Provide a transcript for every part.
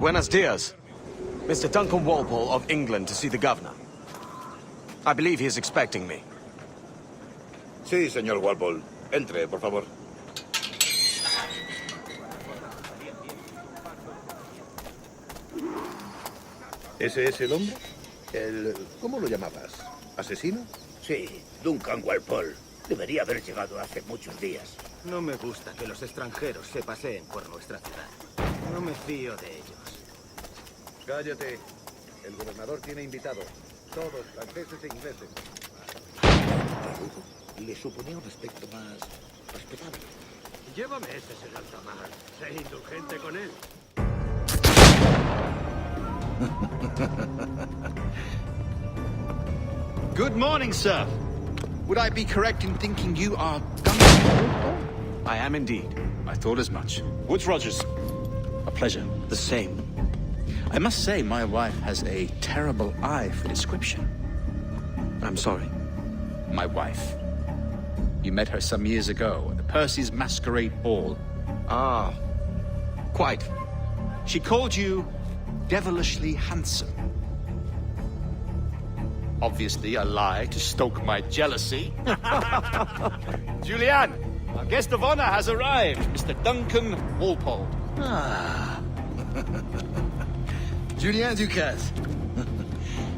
Buenos dias. Mr. Duncan Walpole of England to see the governor. I believe he is expecting me. Sí, señor Walpole. Entre, por favor. ¿Ese es el hombre? ¿Cómo lo llamabas? ¿Asesino? Sí, Duncan Walpole. Debería haber llegado hace muchos días. No me gusta que los extranjeros se paseen por nuestra ciudad. No me fío de ellos. Cállate. El gobernador tiene invitados. Todos franceses e ingleses. Le suponía un aspecto más respetable. Llévame ese señor Altamar. Sé indulgente con él. Good morning, sir. Would I be correct in thinking you are Duncan? I am indeed. I thought as much. Woods Rogers. A pleasure. The same. I must say, my wife has a terrible eye for description. I'm sorry. My wife. You met her some years ago at the Percy's Masquerade Ball. Ah, quite. She called you devilishly handsome. Obviously a lie to stoke my jealousy. Julianne, our guest of honor has arrived, Mr. Duncan Walpole. Ah. Julien Ducasse.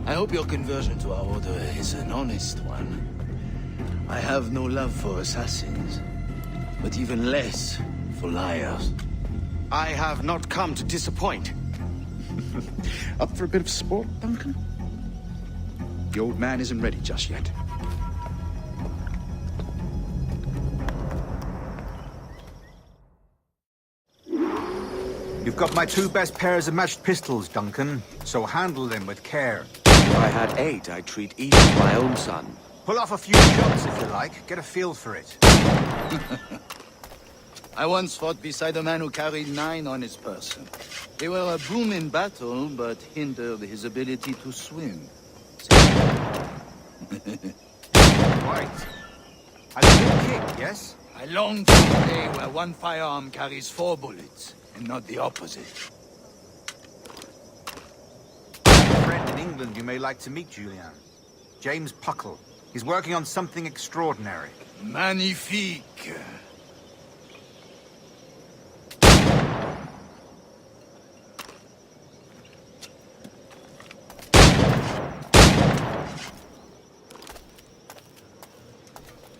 I hope your conversion to our order is an honest one. I have no love for assassins, but even less for liars. I have not come to disappoint. Up for a bit of sport, Duncan? The old man isn't ready just yet. You've got my two best pairs of matched pistols, Duncan, so handle them with care. If I had 8, I'd treat each as my own son. Pull off a few shots if you like, get a feel for it. I once fought beside a man who carried 9 on his person. They were a boom in battle, but hindered his ability to swim. Right. A good kick, yes? I long for the day where one firearm carries 4 bullets, and not the opposite. I have a friend in England you may like to meet, Julian. James Puckle. He's working on something extraordinary. Magnifique.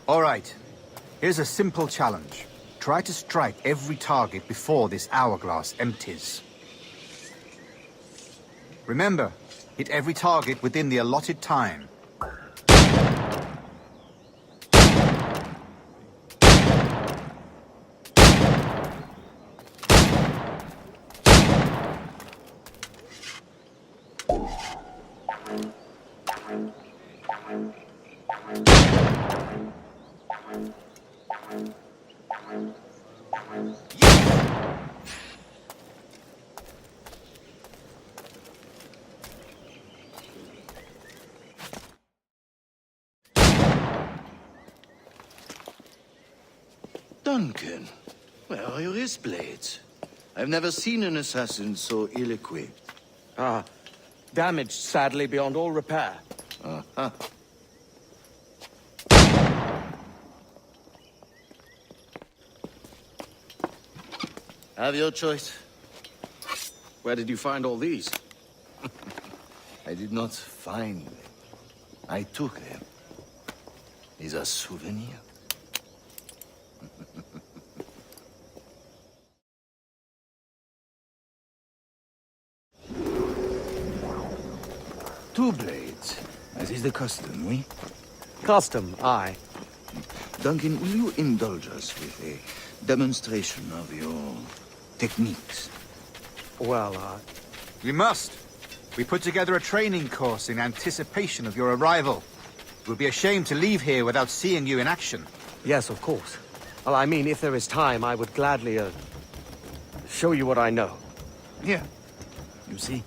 All right. Here's a simple challenge. Try to strike every target before this hourglass empties. Remember, hit every target within the allotted time. Duncan, where are your wrist blades? I've never seen an assassin so ill-equipped. Ah, damaged sadly beyond all repair. Uh-huh. Have your choice. Where did you find all these? I did not find them. I took them. These are souvenirs. Two blades, as is the custom, oui? Custom, aye. Duncan, will you indulge us with a demonstration of your techniques? Well, We must. We put together a training course in anticipation of your arrival. It would be a shame to leave here without seeing you in action. yes, of course. Well, I mean, if there is time, I would gladly, show you what I know. Here. You see?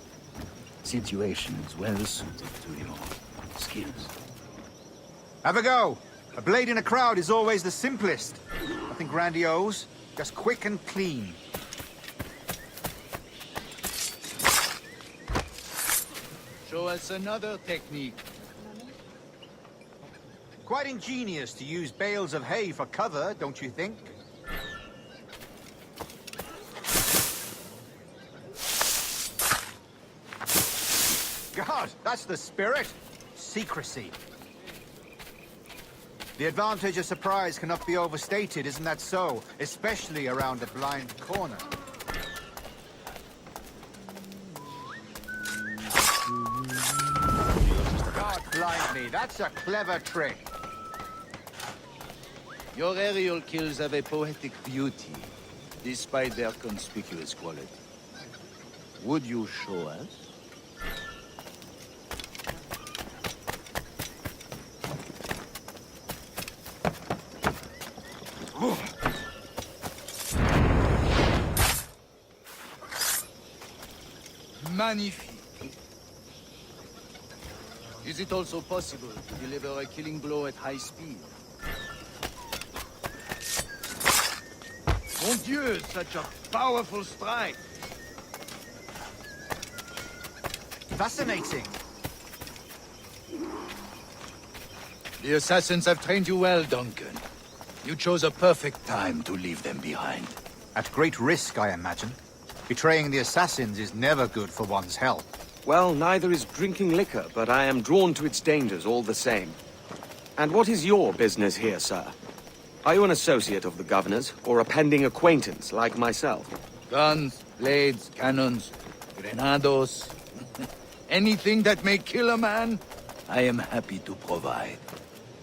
Situations well suited to your skills. Have a go. A blade in a crowd is always the simplest. Nothing grandiose, just quick and clean. Show us another technique. Quite ingenious to use bales of hay for cover, don't you think? God, that's the spirit. Secrecy. The advantage of surprise cannot be overstated, isn't that so? Especially around a blind corner. God blind me, that's a clever trick. Your aerial kills have a poetic beauty, despite their conspicuous quality. Would you show us? Magnifique. Is it also possible to deliver a killing blow at high speed? Mon Dieu, such a powerful strike! Fascinating. The assassins have trained you well, Duncan. You chose a perfect time to leave them behind. At great risk, I imagine. Betraying the assassins is never good for one's health. Well, neither is drinking liquor, but I am drawn to its dangers all the same. And what is your business here, sir? Are you an associate of the governor's, or a pending acquaintance like myself? Guns, blades, cannons, grenados. Anything that may kill a man, I am happy to provide.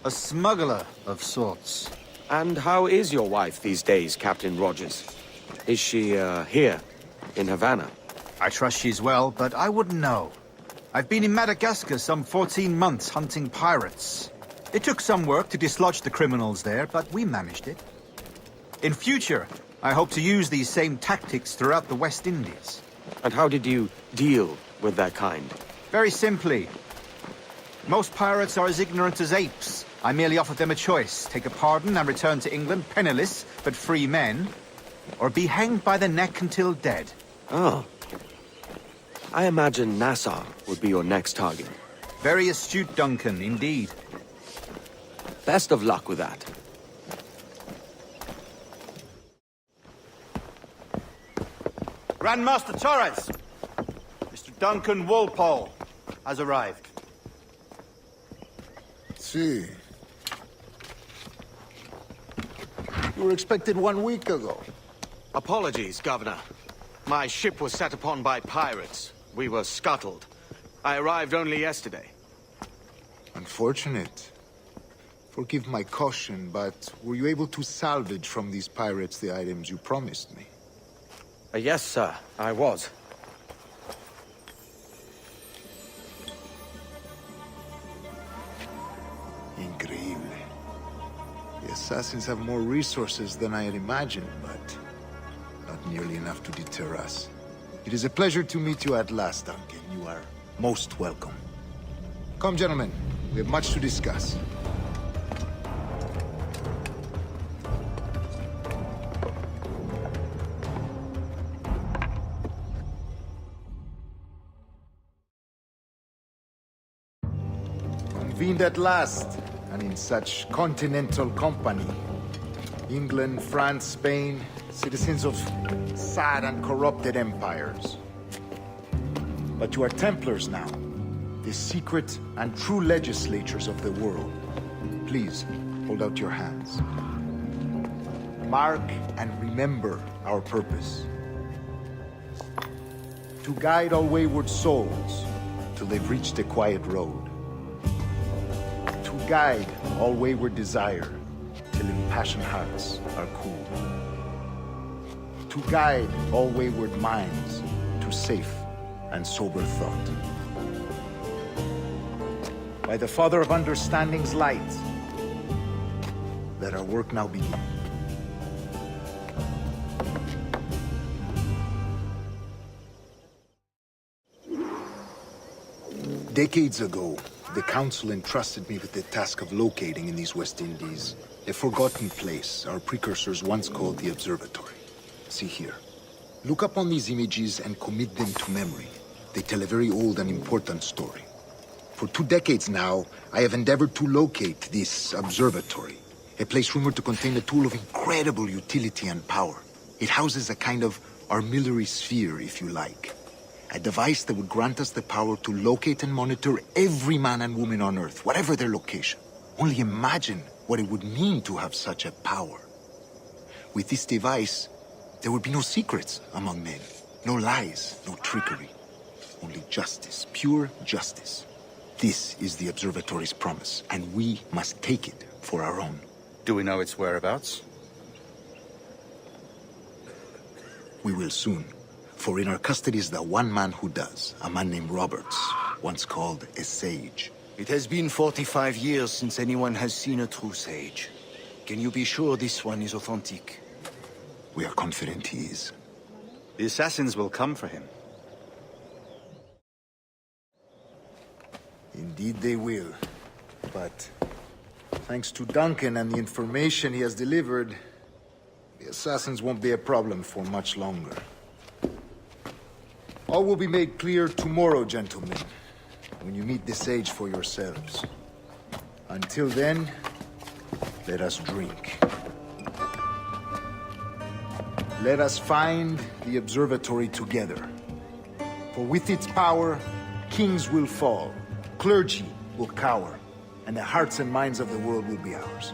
A smuggler of sorts. And how is your wife these days, Captain Rogers? Is she, here, in Havana? I trust she's well, but I wouldn't know. I've been in Madagascar some 14 months hunting pirates. It took some work to dislodge the criminals there, but we managed it. In future, I hope to use these same tactics throughout the West Indies. And how did you deal with that kind? Very simply. Most pirates are as ignorant as apes. I merely offered them a choice. Take a pardon and return to England penniless, but free men. Or be hanged by the neck until dead. Oh. I imagine Nassau would be your next target. Very astute, Duncan, indeed. Best of luck with that. Grandmaster Torres! Mr. Duncan Walpole has arrived. See. You were expected 1 week ago. Apologies, Governor. My ship was set upon by pirates. We were scuttled. I arrived only yesterday. Unfortunate. Forgive my caution, but were you able to salvage from these pirates the items you promised me? Yes, sir, I was. Increíble. The assassins have more resources than I had imagined, but not nearly enough to deter us. It is a pleasure to meet you at last, Duncan. You are most welcome. Come, gentlemen. We have much to discuss. Convened at last, and in such continental company. England, France, Spain, citizens of sad and corrupted empires. But you are Templars now, the secret and true legislators of the world. Please, hold out your hands. Mark and remember our purpose. To guide all wayward souls till they've reached a quiet road. To guide all wayward desire till impassioned hearts are cool. To guide all wayward minds to safe and sober thought. By the Father of Understanding's light, let our work now begin. Decades ago, the Council entrusted me with the task of locating in these West Indies a forgotten place our precursors once called the Observatory. See here. Look upon these images and commit them to memory. They tell a very old and important story. For 2 decades now, I have endeavored to locate this observatory, a place rumored to contain a tool of incredible utility and power. It houses a kind of armillary sphere, if you like. A device that would grant us the power to locate and monitor every man and woman on Earth, whatever their location. Only imagine what it would mean to have such a power. With this device, there would be no secrets among men. No lies, no trickery. Only justice, pure justice. This is the observatory's promise, and we must take it for our own. Do we know its whereabouts? We will soon. For in our custody is the one man who does, a man named Roberts, once called a sage. It has been 45 years since anyone has seen a true sage. Can you be sure this one is authentic? We are confident he is. The assassins will come for him. Indeed they will. But thanks to Duncan and the information he has delivered, the assassins won't be a problem for much longer. All will be made clear tomorrow, gentlemen, when you meet the sage for yourselves. Until then, let us drink. Let us find the observatory together. For with its power, kings will fall, clergy will cower, and the hearts and minds of the world will be ours.